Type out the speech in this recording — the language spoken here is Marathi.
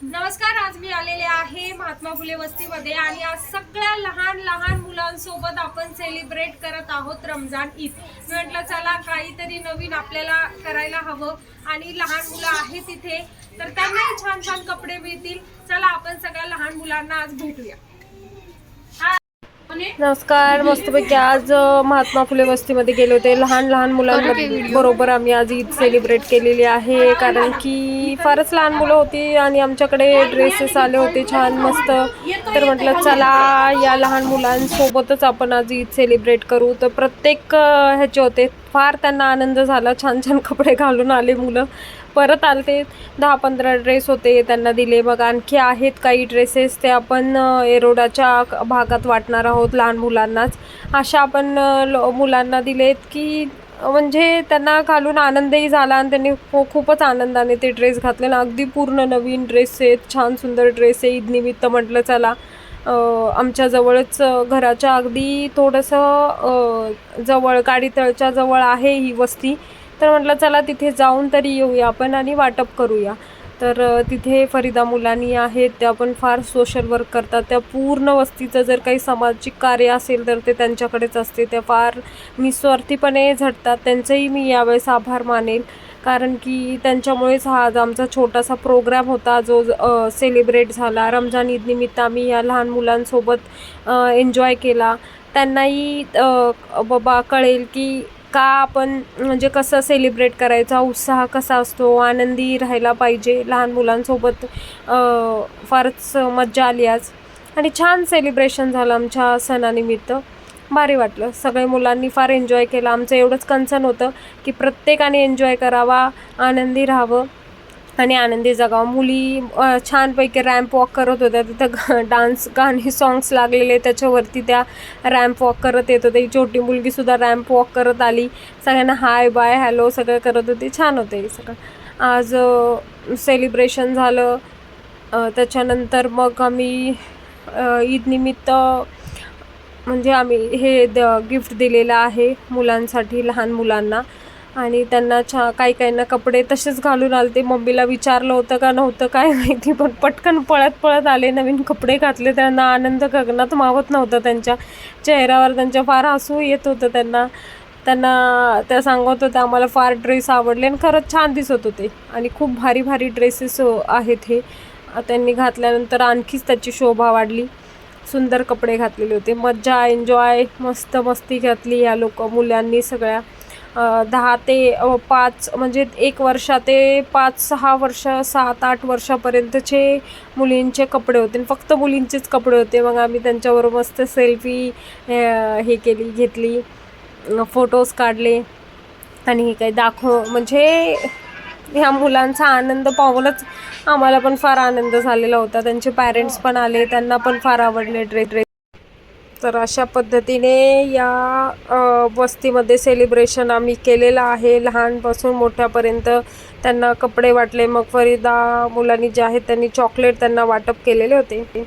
नमस्कार, आज मी आलेले आहे महात्मा फुले वस्तीमध्ये आणि आज सगळ्या लहान लहान मुलांसोबत आपण सेलिब्रेट करत आहोत रमजान ईद। मी म्हटलं चला काहीतरी नवीन आपल्याला करायला हवं आणि लहान मुलं आहेत तिथे तर त्यांनाही छान छान कपडे मिळतील। चला आपण सगळ्या लहान मुलांना आज भेटूया। नमस्कार, मस्तपैकी आज महात्मा फुले वस्तीमध्ये गेले होते। लहान लहान मुलांबरोबर आम्ही आज ईद सेलिब्रेट केलेली आहे, कारण की फारच लहान मुलं होती आणि आमच्याकडे ड्रेसेस आले होते छान मस्त। तर म्हटलं चला या लहान मुलांसोबतच आपण आज ईद सेलिब्रेट करू। तर प्रत्येक ह्याचे होते, फार त्यांना आनंद झाला, छान छान कपडे घालून आले मुलं। परत आले ते 10-15 ड्रेस होते त्यांना दिले। मग आणखी आहेत काही ड्रेसेस, ते आपण एरोडाच्या भागात वाटणार आहोत लहान मुलांनाच। अशा आपण मुलांना दिलेत की म्हणजे त्यांना घालून आनंदही झाला आणि त्यांनी खूपच आनंदाने ते ड्रेस घातले ना। अगदी पूर्ण नवीन ड्रेस आहेत, छान सुंदर ड्रेस आहे। ईदनिमित्त म्हटलं चला आमच्या जवळच घराच्या अगदी थोडंसं जवळ गाडीतळच्या जवळ आहे ही वस्ती। तर म्हटलं चला तिथे जाऊन तरी येऊया आपण आणि वाटप करूया। तर तिथे फरीदा मुलांनी आहेत, त्या पण फार सोशल वर्क करतात। त्या पूर्ण वस्तीचं जर काही सामाजिक कार्य असेल तर ते त्यांच्याकडेच असते। त्या फार निस्वार्थीपणे झटतात, त्यांचंही मी यावेळेस आभार मानेल, कारण की त्यांच्यामुळेच हा आज आमचा छोटासा प्रोग्राम होता जो सेलिब्रेट झाला। रमजान ईदनिमित्त आम्ही या लहान मुलांसोबत एन्जॉय केला। त्यांनाही बाबा कळेल की का आपण म्हणजे कसं सेलिब्रेट करायचा, उत्साह कसा असतो, आनंदी राहायला पाहिजे लहान मुलांसोबत। फारच मज्जा आली आज आणि छान सेलिब्रेशन झालं आमच्या सणानिमित्त, भारी वाटलं। सगळे मुलांनी फार एन्जॉय केला। आमचं एवढंच कन्सर्न होतं की प्रत्येकाने एन्जॉय करावा, आनंदी राहावं आणि आनंदी जगावं। मुली छानपैकी रॅम्प वॉक करत होत्या, तिथं डान्स गाणी सॉंग्स लागलेले त्याच्यावरती त्या रॅम्प वॉक करत येत होते। छोटी मुलगीसुद्धा रॅम्प वॉक करत आली, सगळ्यांना हाय बाय हॅलो सगळं करत होती, छान होते हे सगळं। आज सेलिब्रेशन झालं, त्याच्यानंतर मग आम्ही ईदनिमित्त म्हणजे आम्ही हे गिफ्ट दिलेलं आहे मुलांसाठी, लहान मुलांना। आणि त्यांना काही काहींना कपडे तसेच घालून आले ते। मम्मीला विचारलं होतं का नव्हतं काय माहिती, पण पटकन पळत पळत आले, नवीन कपडे घातले। त्यांना आनंद गगनात मावत नव्हता त्यांच्या चेहऱ्यावर, त्यांच्या फार हसू येत होतं त्यांना। त्या सांगत होत्या आम्हाला फार ड्रेस आवडले आणि खरंच छान दिसत होते आणि खूप भारी भारी ड्रेसेस आहेत हे। त्यांनी घातल्यानंतर आणखीच त्याची शोभा वाढली, सुंदर कपडे घातलेले होते। मज्जा एन्जॉय मस्त मस्ती घातली या मुलांनी सगळ्या। 10 ते 5 म्हणजे 1 वर्षा ते 5-6 वर्ष, 7-8 वर्षापर्यंतचे मुलींचे कपडे होते, फक्त मुलींचेच कपडे होते। मग आम्ही त्यांच्याबरोबर मस्त सेल्फी घेतली, फोटोज काढले आणि हे काही म्हणजे ह्या मुलांचा आनंद पाहूनच आम्हाला पण फार आनंद झालेला होता। त्यांचे पॅरेंट्स पण आले, त्यांना पण फार आवडले ड्रेस। तर अशा पद्धतीने या वस्तीमध्ये सेलिब्रेशन आम्ही केलेलं आहे, लहानपासून मोठ्यापर्यंत त्यांना कपडे वाटले। मग फरीदा मुलांनी जे आहेत त्यांनी चॉकलेट त्यांना वाटप केलेले होते।